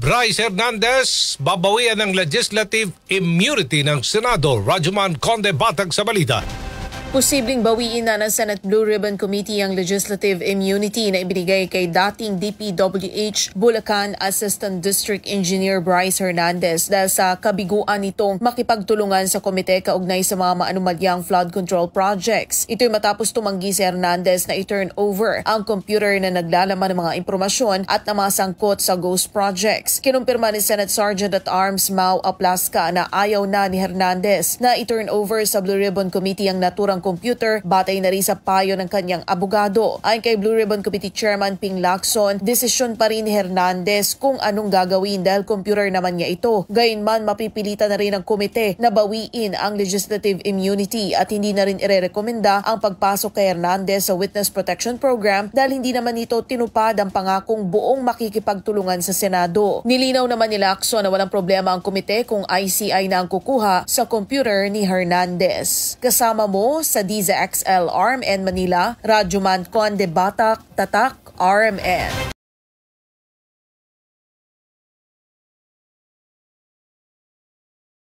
Bryce Hernandez, babawian ng legislative immunity ng Senado. Rajuman Conde Batag sa balita. Posibleng bawiin na ng Senate Blue Ribbon Committee ang legislative immunity na ibinigay kay dating DPWH Bulacan Assistant District Engineer Bryce Hernandez dahil sa kabiguan nitong makipagtulungan sa komite kaugnay sa mga maanumalyang flood control projects. Ito'y matapos tumanggi si Hernandez na i-turn over ang computer na naglalaman ng mga impormasyon at na mga sangkot sa ghost projects. Kinumpirma ni Senate Sergeant at Arms Mau Aplasca na ayaw na ni Hernandez na i-turn over sa Blue Ribbon Committee ang naturang computer batay na rin sa payo ng kanyang abogado. Ayon kay Blue Ribbon Committee Chairman Ping Lacson, desisyon pa rin ni Hernandez kung anong gagawin dahil computer naman niya ito. Gayunman, mapipilitan na rin ng komite na bawiin ang legislative immunity at hindi na rin irerekomenda ang pagpasok kay Hernandez sa Witness Protection Program dahil hindi naman ito tinupad ang pangakong buong makikipagtulungan sa Senado. Nilinaw naman ni Lacson na walang problema ang komite kung ICI na ang kukuha sa computer ni Hernandez. Kasama mo sa DZXL RMN Manila, Rajuman Conde Batag, Tatak, RMN.